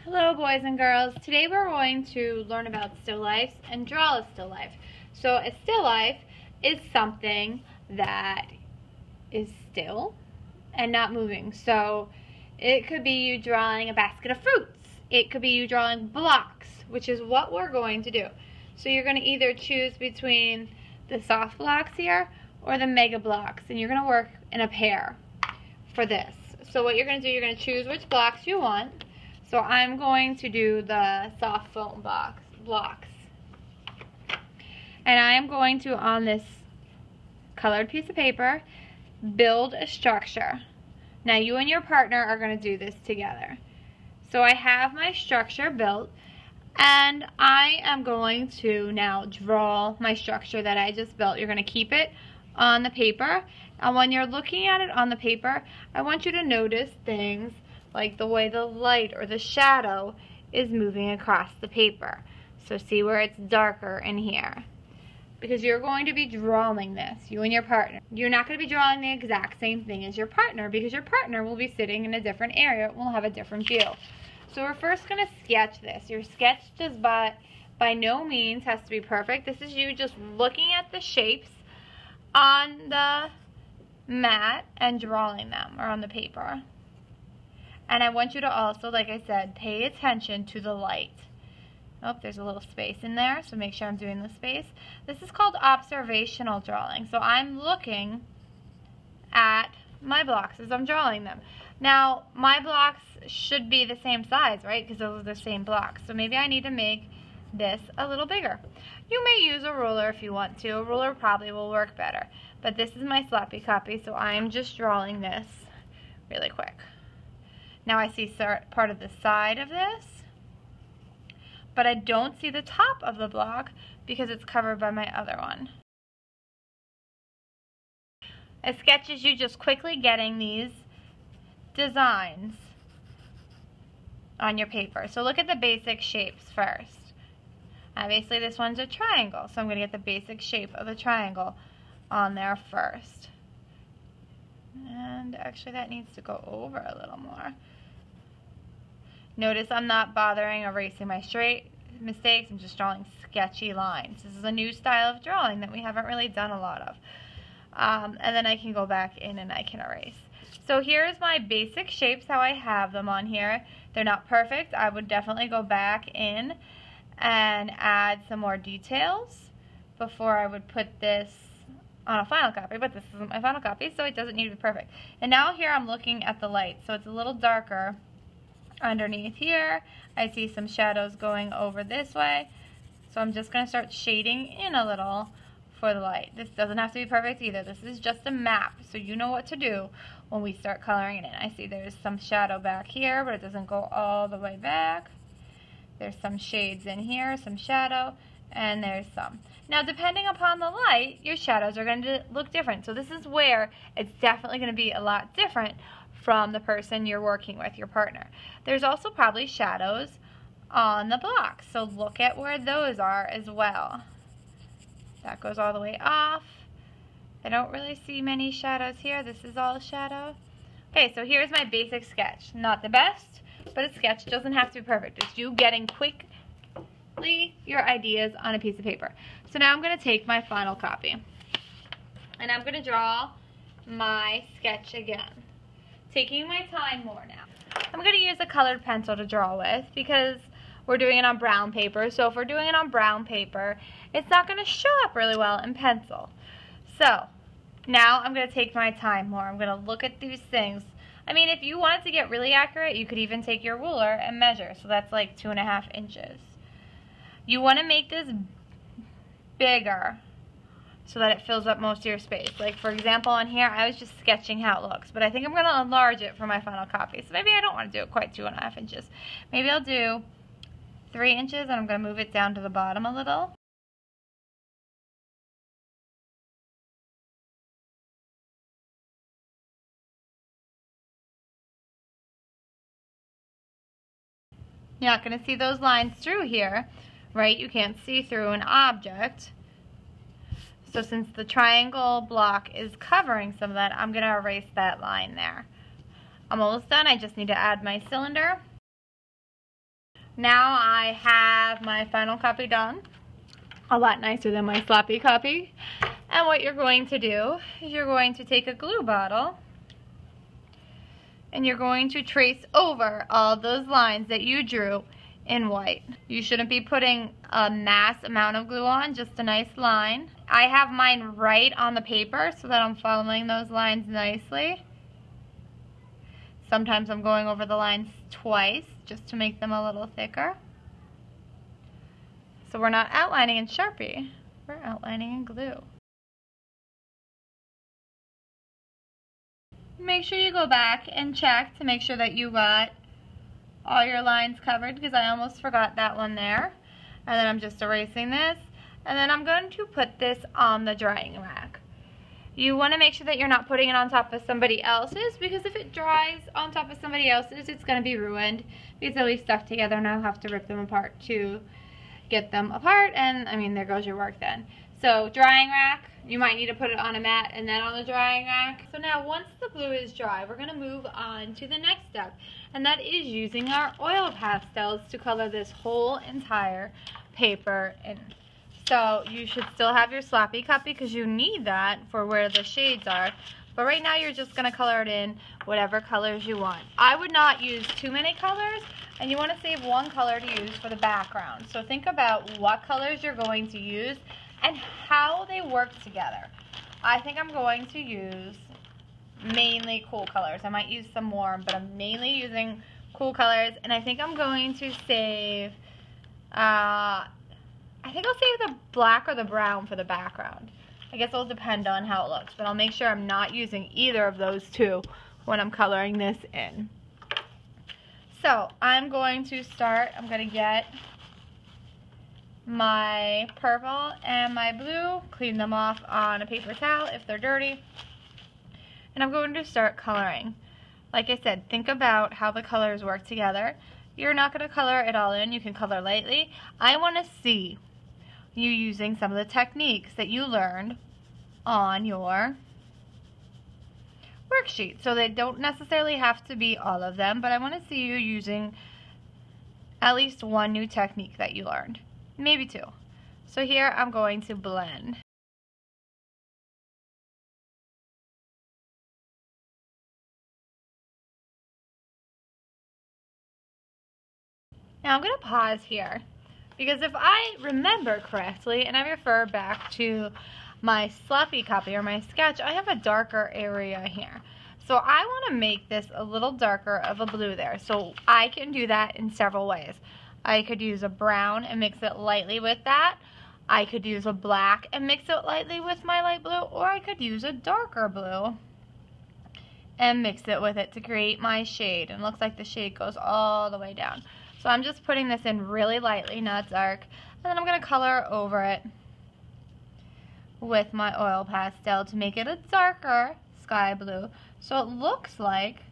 Hello boys and girls. Today we're going to learn about still lifes and draw a still life. So a still life is something that is still and not moving. So it could be you drawing a basket of fruits. It could be you drawing blocks, which is what we're going to do. So you're going to either choose between the soft blocks here or the mega blocks, and you're going to work in a pair for this. So what you're going to do, you're going to choose which blocks you want. So I'm going to do the soft foam blocks. And I am going to, on this colored piece of paper, build a structure. Now you and your partner are going to do this together. So I have my structure built, and I am going to now draw my structure that I just built. You're going to keep it on the paper, and when you're looking at it on the paper, I want you to notice things like the way the light or the shadow is moving across the paper. So see where it's darker in here. Because you're going to be drawing this, you and your partner. You're not going to be drawing the exact same thing as your partner, because your partner will be sitting in a different area and will have a different view. So we're first going to sketch this. Your sketch does by no means has to be perfect. This is you just looking at the shapes on the mat and drawing them, or on the paper. And I want you to also, like I said, pay attention to the light. Oh, there's a little space in there, so make sure I'm doing the space. This is called observational drawing. So I'm looking at my blocks as I'm drawing them. Now, my blocks should be the same size, right? Because those are the same blocks. So maybe I need to make this a little bigger. You may use a ruler if you want to. A ruler probably will work better. But this is my sloppy copy, so I'm just drawing this really quick. Now I see part of the side of this, but I don't see the top of the block because it's covered by my other one. A sketch is you just quickly getting these designs on your paper. So look at the basic shapes first. Obviously this one's a triangle, so I'm going to get the basic shape of the triangle on there first. And actually that needs to go over a little more. Notice I'm not bothering erasing my straight mistakes. I'm just drawing sketchy lines. This is a new style of drawing that we haven't really done a lot of. And then I can go back in and I can erase. So here's my basic shapes, how I have them on here. They're not perfect. I would definitely go back in and add some more details before I would put this on a final copy, but this isn't my final copy, so it doesn't need to be perfect. And now here I'm looking at the light, so it's a little darker underneath here. I see some shadows going over this way, so I'm just going to start shading in a little for the light. This doesn't have to be perfect either. This is just a map, so you know what to do when we start coloring it in. I see there's some shadow back here, but it doesn't go all the way back. There's some shades in here, some shadow, and there's some. Now, depending upon the light, your shadows are going to look different. So this is where it's definitely going to be a lot different from the person you're working with, your partner. There's also probably shadows on the blocks, so look at where those are as well. That goes all the way off. I don't really see many shadows here. This is all shadow. Okay, so here's my basic sketch. Not the best, but a sketch doesn't have to be perfect. It's you getting quickly your ideas on a piece of paper. So now I'm going to take my final copy, and I'm going to draw my sketch again. Taking my time more now. I'm going to use a colored pencil to draw with because we're doing it on brown paper. So if we're doing it on brown paper, it's not going to show up really well in pencil. So now I'm going to take my time more. I'm going to look at these things. I mean, if you wanted to get really accurate, you could even take your ruler and measure. So that's like 2.5 inches. You want to make this bigger so that it fills up most of your space. Like for example on here, I was just sketching how it looks, but I think I'm going to enlarge it for my final copy. So maybe I don't want to do it quite 2.5 inches. Maybe I'll do 3 inches, and I'm going to move it down to the bottom a little. You're not going to see those lines through here, right? You can't see through an object. So since the triangle block is covering some of that, I'm going to erase that line there. I'm almost done. I just need to add my cylinder. Now I have my final copy done. A lot nicer than my sloppy copy. And what you're going to do is you're going to take a glue bottle and you're going to trace over all those lines that you drew in white. You shouldn't be putting a mass amount of glue on, just a nice line. I have mine right on the paper so that I'm following those lines nicely. Sometimes I'm going over the lines twice just to make them a little thicker. So we're not outlining in Sharpie, we're outlining in glue. Make sure you go back and check to make sure that you got all your lines covered, because I almost forgot that one there. And then I'm just erasing this, and then I'm going to put this on the drying rack. You want to make sure that you're not putting it on top of somebody else's, because if it dries on top of somebody else's, it's going to be ruined, because they'll be stuck together and I'll have to rip them apart to get them apart, and I mean, there goes your work then. So drying rack, you might need to put it on a mat and then on the drying rack. So now once the glue is dry, we're going to move on to the next step, and that is using our oil pastels to color this whole entire paper in. So you should still have your sloppy copy because you need that for where the shades are. But right now you're just going to color it in whatever colors you want. I would not use too many colors, and you want to save one color to use for the background. So think about what colors you're going to use and how they work together. I think I'm going to use mainly cool colors. I might use some warm, but I'm mainly using cool colors, and I think I'm going to save, I think I'll save the black or the brown for the background. I guess it'll depend on how it looks, but I'll make sure I'm not using either of those two when I'm coloring this in. So I'm going to start, I'm going to get my purple and my blue, clean them off on a paper towel if they're dirty, and I'm going to start coloring. Like I said, think about how the colors work together. You're not going to color it all in, you can color lightly. I want to see you using some of the techniques that you learned on your worksheet. So they don't necessarily have to be all of them, but I want to see you using at least one new technique that you learned. Maybe two. So here I'm going to blend. Now I'm going to pause here, because if I remember correctly, and I refer back to my sloppy copy or my sketch, I have a darker area here. So I want to make this a little darker of a blue there. So I can do that in several ways. I could use a brown and mix it lightly with that. I could use a black and mix it lightly with my light blue, or I could use a darker blue and mix it with it to create my shade. And it looks like the shade goes all the way down. So I'm just putting this in really lightly, not dark, and then I'm going to color over it with my oil pastel to make it a darker sky blue, so it looks like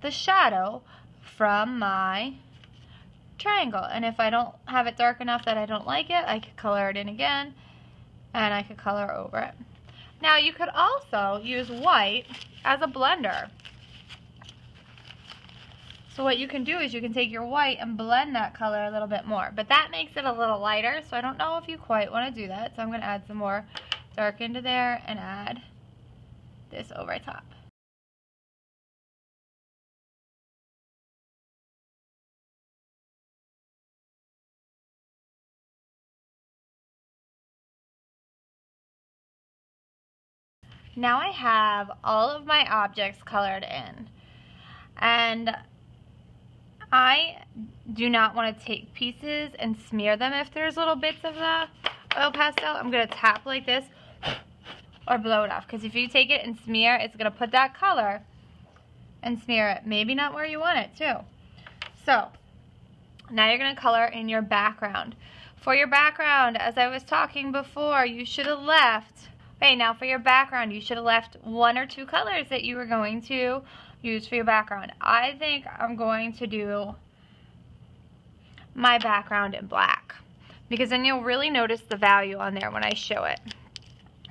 the shadow from my triangle. And if I don't have it dark enough that I don't like it, I could color it in again, and I could color over it. Now you could also use white as a blender. So what you can do is you can take your white and blend that color a little bit more, but that makes it a little lighter, so I don't know if you quite want to do that. So I'm going to add some more dark into there and add this over top. Now I have all of my objects colored in, and I do not want to take pieces and smear them if there's little bits of the oil pastel. I'm going to tap like this or blow it off, because if you take it and smear, it's going to put that color and smear it. Maybe not where you want it too. So now you're going to color in your background. For your background, as I was talking before, you should have left, now for your background, you should have left one or two colors that you were going to use for your background. I think I'm going to do my background in black, because then you'll really notice the value on there when I show it.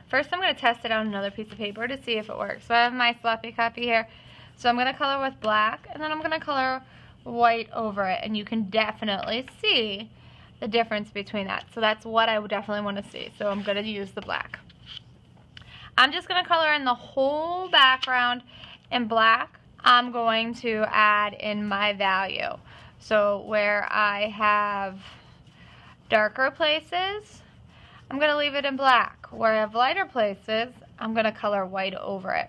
First I'm going to test it on another piece of paper to see if it works. So I have my sloppy copy here. So I'm going to color with black, and then I'm going to color white over it, and you can definitely see the difference between that. So that's what I would definitely want to see. So I'm going to use the black. I'm just going to color in the whole background in black. I'm going to add in my value. So where I have darker places, I'm going to leave it in black. Where I have lighter places, I'm going to color white over it.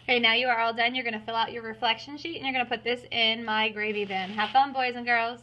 Okay, now you are all done. You're going to fill out your reflection sheet and you're going to put this in my gravy bin. Have fun, boys and girls.